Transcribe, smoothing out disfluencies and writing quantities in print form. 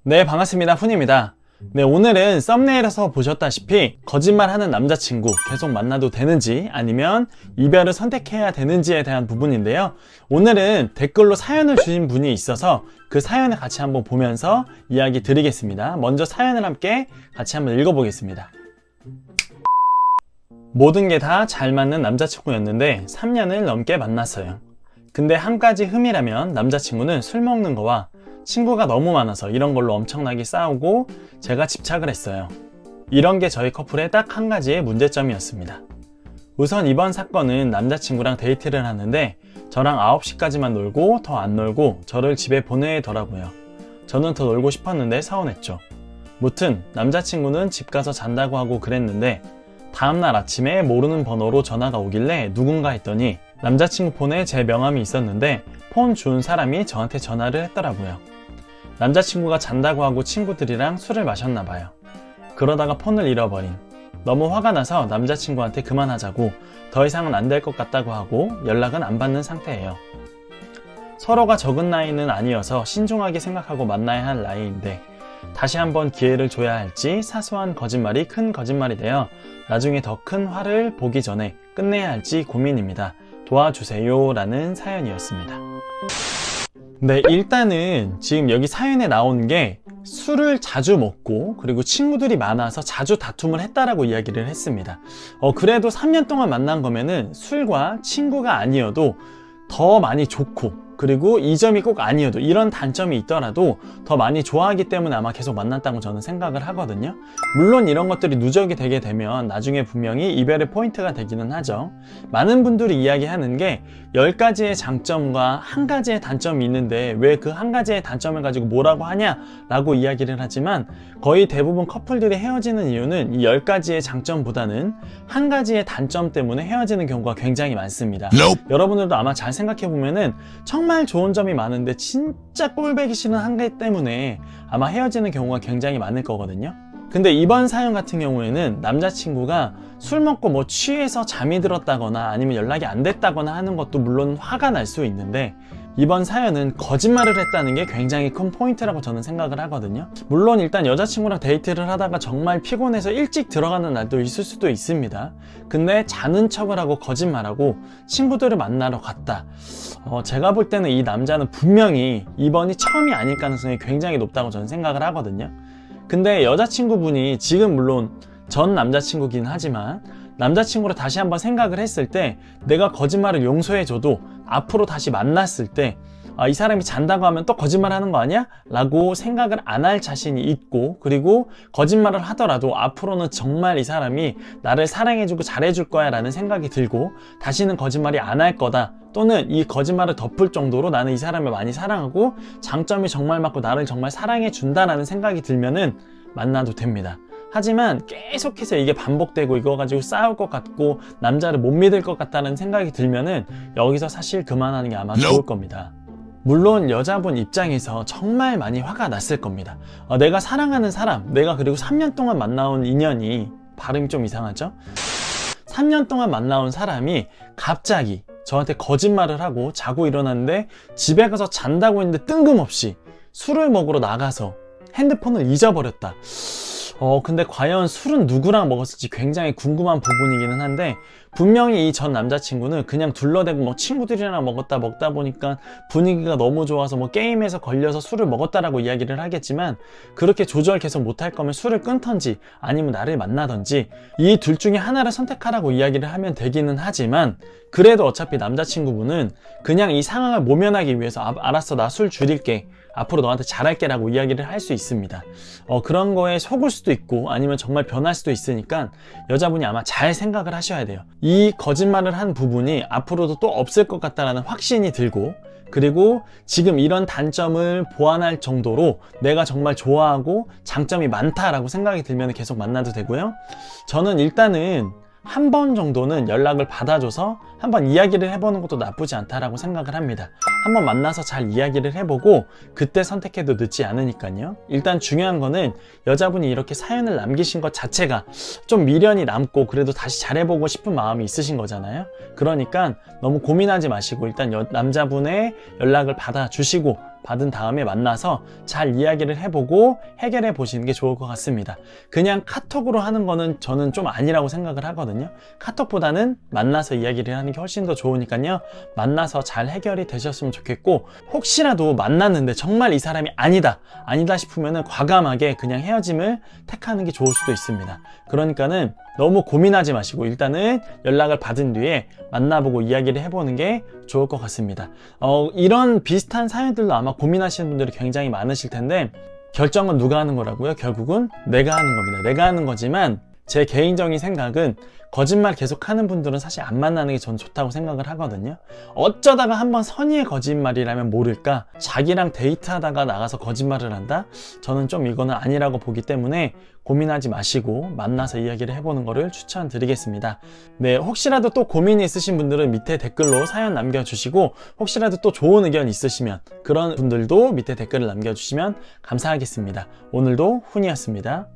네, 반갑습니다. 훈입니다. 네, 오늘은 썸네일에서 보셨다시피 거짓말하는 남자친구 계속 만나도 되는지 아니면 이별을 선택해야 되는지에 대한 부분인데요. 오늘은 댓글로 사연을 주신 분이 있어서 그 사연을 같이 한번 보면서 이야기 드리겠습니다. 먼저 사연을 함께 같이 한번 읽어보겠습니다. 모든 게 다 잘 맞는 남자친구였는데 3년을 넘게 만났어요. 근데 한 가지 흠이라면 남자친구는 술 먹는 거와 친구가 너무 많아서 이런 걸로 엄청나게 싸우고 제가 집착을 했어요. 이런 게 저희 커플의 딱 한 가지의 문제점이었습니다. 우선 이번 사건은 남자친구랑 데이트를 하는데 저랑 9시까지만 놀고 더 안 놀고 저를 집에 보내더라고요. 저는 더 놀고 싶었는데 서운했죠. 무튼 남자친구는 집 가서 잔다고 하고 그랬는데 다음날 아침에 모르는 번호로 전화가 오길래 누군가 했더니 남자친구 폰에 제 명함이 있었는데 폰 준 사람이 저한테 전화를 했더라고요. 남자친구가 잔다고 하고 친구들이랑 술을 마셨나 봐요. 그러다가 폰을 잃어버린. 너무 화가 나서 남자친구한테 그만하자고 더 이상은 안 될 것 같다고 하고 연락은 안 받는 상태예요. 서로가 적은 나이는 아니어서 신중하게 생각하고 만나야 할 나이인데 다시 한번 기회를 줘야 할지 사소한 거짓말이 큰 거짓말이 되어 나중에 더 큰 화를 보기 전에 끝내야 할지 고민입니다. 도와주세요 라는 사연이었습니다. 네, 일단은 지금 여기 사연에 나온 게 술을 자주 먹고 그리고 친구들이 많아서 자주 다툼을 했다라고 이야기를 했습니다. 그래도 3년 동안 만난 거면은 술과 친구가 아니어도 더 많이 좋고 그리고 이 점이 꼭 아니어도 이런 단점이 있더라도 더 많이 좋아하기 때문에 아마 계속 만났다고 저는 생각을 하거든요. 물론 이런 것들이 누적이 되게 되면 나중에 분명히 이별의 포인트가 되기는 하죠. 많은 분들이 이야기하는 게 10가지의 장점과 한 가지의 단점이 있는데 왜 그 한 가지의 단점을 가지고 뭐라고 하냐라고 이야기를 하지만 거의 대부분 커플들이 헤어지는 이유는 이 10가지의 장점보다는 한 가지의 단점 때문에 헤어지는 경우가 굉장히 많습니다. 여러분들도 아마 잘 생각해보면은 정말 좋은 점이 많은데 진짜 꼴보기 싫은 한 개 때문에 아마 헤어지는 경우가 굉장히 많을 거거든요. 근데 이번 사연 같은 경우에는 남자친구가 술 먹고 뭐 취해서 잠이 들었다거나 아니면 연락이 안 됐다거나 하는 것도 물론 화가 날 수 있는데 이번 사연은 거짓말을 했다는 게 굉장히 큰 포인트라고 저는 생각을 하거든요. 물론 일단 여자친구랑 데이트를 하다가 정말 피곤해서 일찍 들어가는 날도 있을 수도 있습니다. 근데 자는 척을 하고 거짓말하고 친구들을 만나러 갔다. 제가 볼 때는 이 남자는 분명히 이번이 처음이 아닐 가능성이 굉장히 높다고 저는 생각을 하거든요. 근데 여자친구분이 지금 물론 전 남자친구긴 하지만 남자친구를 다시 한번 생각을 했을 때 내가 거짓말을 용서해줘도 앞으로 다시 만났을 때 이 사람이 잔다고 하면 또 거짓말 하는 거 아니야? 라고 생각을 안 할 자신이 있고 그리고 거짓말을 하더라도 앞으로는 정말 이 사람이 나를 사랑해주고 잘해줄 거야 라는 생각이 들고 다시는 거짓말이 안 할 거다 또는 이 거짓말을 덮을 정도로 나는 이 사람을 많이 사랑하고 장점이 정말 맞고 나를 정말 사랑해준다라는 생각이 들면은 만나도 됩니다. 하지만 계속해서 이게 반복되고 이거 가지고 싸울 것 같고 남자를 못 믿을 것 같다는 생각이 들면은 여기서 사실 그만하는 게 아마 좋을 겁니다. 물론 여자분 입장에서 정말 많이 화가 났을 겁니다. 내가 사랑하는 사람, 내가 그리고 3년 동안 만나온 인연이 발음이 좀 이상하죠? 3년 동안 만나온 사람이 갑자기 저한테 거짓말을 하고 자고 일어났는데 집에 가서 잔다고 했는데 뜬금없이 술을 먹으러 나가서 핸드폰을 잊어버렸다. 근데 과연 술은 누구랑 먹었을지 굉장히 궁금한 부분이기는 한데 분명히 이 전 남자친구는 그냥 둘러대고 뭐 친구들이랑 먹다 보니까 분위기가 너무 좋아서 뭐 게임에서 걸려서 술을 먹었다라고 이야기를 하겠지만 그렇게 조절 계속 못할 거면 술을 끊던지 아니면 나를 만나던지 이 둘 중에 하나를 선택하라고 이야기를 하면 되기는 하지만 그래도 어차피 남자친구분은 그냥 이 상황을 모면하기 위해서 알았어 나 술 줄일게 앞으로 너한테 잘할게 라고 이야기를 할 수 있습니다. 그런 거에 속을 수도 있고 아니면 정말 변할 수도 있으니까 여자분이 아마 잘 생각을 하셔야 돼요. 이 거짓말을 한 부분이 앞으로도 또 없을 것 같다라는 확신이 들고 그리고 지금 이런 단점을 보완할 정도로 내가 정말 좋아하고 장점이 많다라고 생각이 들면 계속 만나도 되고요. 저는 일단은 한 번 정도는 연락을 받아줘서 한번 이야기를 해보는 것도 나쁘지 않다라고 생각을 합니다. 한번 만나서 잘 이야기를 해보고 그때 선택해도 늦지 않으니까요. 일단 중요한 거는 여자분이 이렇게 사연을 남기신 것 자체가 좀 미련이 남고 그래도 다시 잘해보고 싶은 마음이 있으신 거잖아요. 그러니까 너무 고민하지 마시고 일단 남자분의 연락을 받아주시고 받은 다음에 만나서 잘 이야기를 해보고 해결해 보시는 게 좋을 것 같습니다. 그냥 카톡으로 하는 거는 저는 좀 아니라고 생각을 하거든요. 카톡보다는 만나서 이야기를 하는 게 훨씬 더 좋으니까요. 만나서 잘 해결이 되셨으면 좋겠고, 혹시라도 만났는데 정말 이 사람이 아니다 싶으면은 과감하게 그냥 헤어짐을 택하는 게 좋을 수도 있습니다. 그러니까는 너무 고민하지 마시고 일단은 연락을 받은 뒤에 만나보고 이야기를 해보는 게 좋을 것 같습니다. 이런 비슷한 사연들도 아마 고민하시는 분들이 굉장히 많으실 텐데, 결정은 누가 하는 거라고요? 결국은 내가 하는 겁니다. 내가 하는 거지만 제 개인적인 생각은 거짓말 계속 하는 분들은 사실 안 만나는 게 전 좋다고 생각을 하거든요. 어쩌다가 한번 선의의 거짓말이라면 모를까, 자기랑 데이트하다가 나가서 거짓말을 한다? 저는 좀 이거는 아니라고 보기 때문에 고민하지 마시고 만나서 이야기를 해보는 거를 추천드리겠습니다. 네, 혹시라도 또 고민이 있으신 분들은 밑에 댓글로 사연 남겨주시고, 혹시라도 또 좋은 의견 있으시면 그런 분들도 밑에 댓글을 남겨주시면 감사하겠습니다. 오늘도 훈이었습니다.